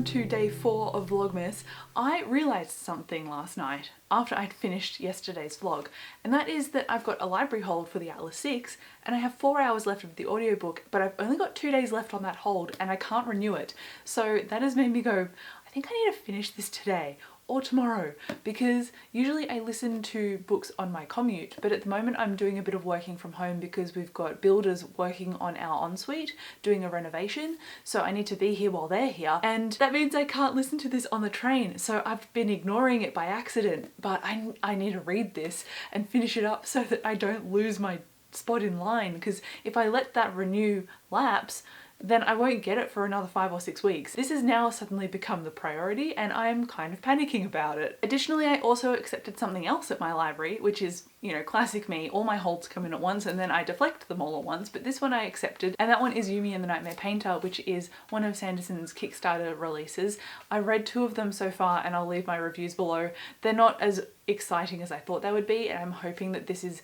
welcome to day 4 of Vlogmas. I realised something last night after I'd finished yesterday's vlog, and that is that I've got a library hold for the Atlas 6 and I have 4 hours left of the audiobook, but I've only got 2 days left on that hold and I can't renew it. So that has made me go, I think I need to finish this today or tomorrow, because usually I listen to books on my commute, but at the moment I'm doing a bit of working from home because we've got builders working on our ensuite, doing a renovation, so I need to be here while they're here, and that means I can't listen to this on the train, so I've been ignoring it by accident, but I need to read this and finish it up so that I don't lose my spot in line, because if I let that renew lapse, then I won't get it for another 5 or 6 weeks. This has now suddenly become the priority and I'm kind of panicking about it. Additionally, I also accepted something else at my library, which is, you know, classic me. All my holds come in at once and then I deflect them all at once, but this one I accepted, and that one is Yumi and the Nightmare Painter, which is one of Sanderson's Kickstarter releases. I read 2 of them so far and I'll leave my reviews below. They're not as exciting as I thought they would be, and I'm hoping that this is,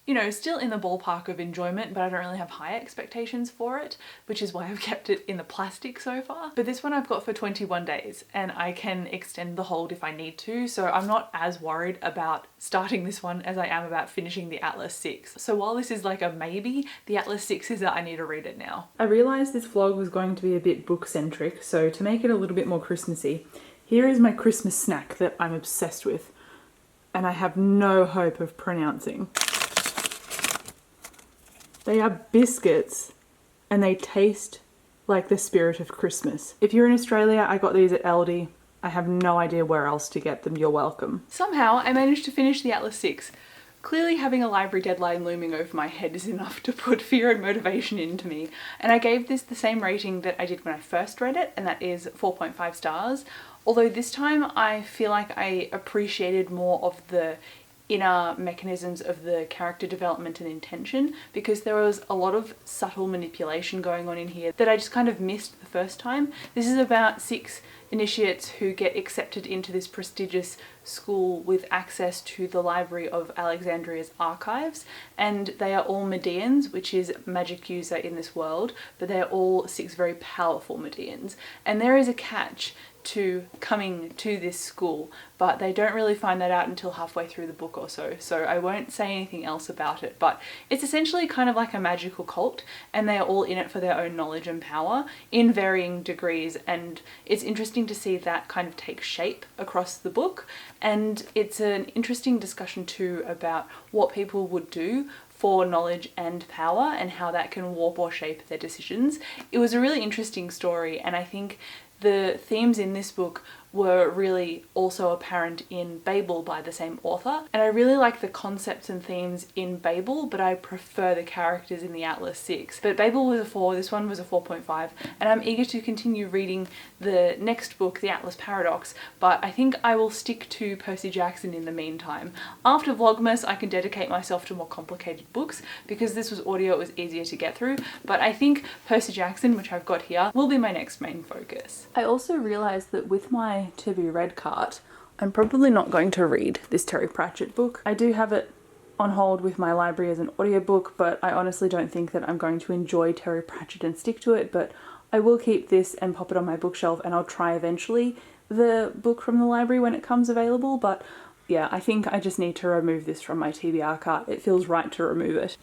you know, still in the ballpark of enjoyment, but I don't really have high expectations for it, which is why I've kept it in the plastic so far. But this one I've got for 21 days and I can extend the hold if I need to, so I'm not as worried about starting this one as I am about finishing the Atlas 6. So while this is like a maybe, the Atlas 6 is that I need to read it now. I realised this vlog was going to be a bit book-centric, so to make it a little bit more Christmassy, here is my Christmas snack that I'm obsessed with and I have no hope of pronouncing. They are biscuits and they taste like the spirit of Christmas. If you're in Australia, I got these at Aldi. I have no idea where else to get them. You're welcome. Somehow I managed to finish the Atlas 6. Clearly having a library deadline looming over my head is enough to put fear and motivation into me, and I gave this the same rating that I did when I first read it, and that is 4.5 stars. Although this time I feel like I appreciated more of the inner mechanisms of the character development and intention, because there was a lot of subtle manipulation going on in here that I just kind of missed the first time. This is about 6 initiates who get accepted into this prestigious school with access to the Library of Alexandria's archives, and they are all Medeans, which is magic user in this world, but they are all 6 very powerful Medeans. And there is a catch to coming to this school, but they don't really find that out until halfway through the book or so, so I won't say anything else about it. But it's essentially kind of like a magical cult, and they are all in it for their own knowledge and power in varying degrees, and it's interesting to see that kind of take shape across the book. And it's an interesting discussion too about what people would do for knowledge and power and how that can warp or shape their decisions. It was a really interesting story, and I think the themes in this book were really also apparent in Babel by the same author, and I really like the concepts and themes in Babel, but I prefer the characters in the Atlas 6. But Babel was a 4, this one was a 4.5, and I'm eager to continue reading the next book, The Atlas Paradox, but I think I will stick to Percy Jackson in the meantime. After Vlogmas I can dedicate myself to more complicated books, because this was audio, it was easier to get through, but I think Percy Jackson, which I've got here, will be my next main focus. I also realised that with my to be read cart, I'm probably not going to read this Terry Pratchett book. I do have it on hold with my library as an audiobook, but I honestly don't think that I'm going to enjoy Terry Pratchett and stick to it, but I will keep this and pop it on my bookshelf, and I'll try eventually the book from the library when it comes available. But yeah, I think I just need to remove this from my TBR cart. It feels right to remove it.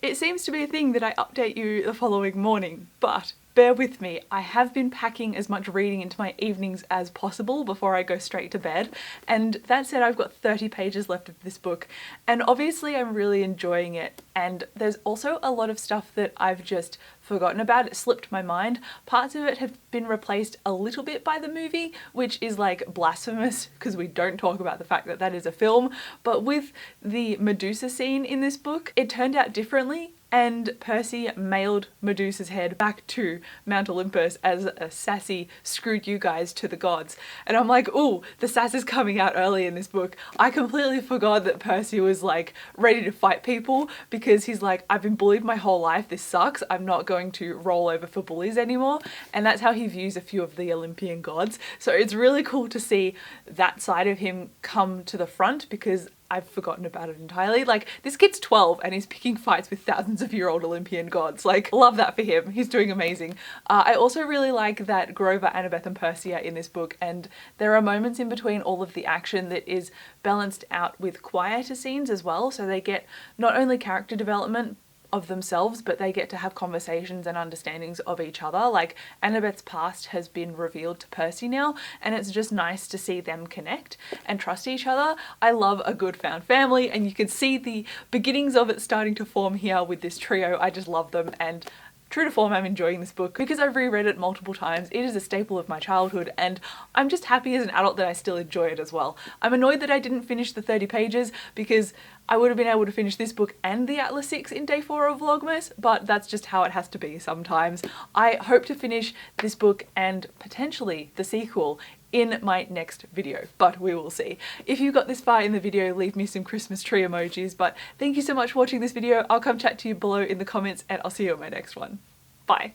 It seems to be a thing that I update you the following morning, but bear with me, I have been packing as much reading into my evenings as possible before I go straight to bed, and that said, I've got 30 pages left of this book, and obviously I'm really enjoying it, and there's also a lot of stuff that I've just forgotten about. It slipped my mind. Parts of it have been replaced a little bit by the movie, which is like blasphemous because we don't talk about the fact that that is a film, but with the Medusa scene in this book, it turned out differently, and Percy mailed Medusa's head back to Mount Olympus as a sassy "screwed you guys" to the gods. And I'm like, ooh, the sass is coming out early in this book. I completely forgot that Percy was like ready to fight people, because he's like, I've been bullied my whole life, this sucks, I'm not going to roll over for bullies anymore. And that's how he views a few of the Olympian gods. So it's really cool to see that side of him come to the front, because I've forgotten about it entirely. Like, this kid's 12 and he's picking fights with thousands of year old Olympian gods. Like, love that for him. He's doing amazing. I also really like that Grover, Annabeth and Percy are in this book, and there are moments in between all of the action that is balanced out with quieter scenes as well. So they get not only character development of themselves, but they get to have conversations and understandings of each other. Like, Annabeth's past has been revealed to Percy now, and it's just nice to see them connect and trust each other. I love a good found family, and you can see the beginnings of it starting to form here with this trio. I just love them, and true to form, I'm enjoying this book because I've reread it multiple times. It is a staple of my childhood, and I'm just happy as an adult that I still enjoy it as well. I'm annoyed that I didn't finish the 30 pages because I would have been able to finish this book and the Atlas 6 in day 4 of Vlogmas, but that's just how it has to be sometimes. I hope to finish this book and potentially the sequel in my next video, but we will see. If you got this far in the video, leave me some Christmas tree emojis, but thank you so much for watching this video. I'll come chat to you below in the comments, and I'll see you in my next one. Bye.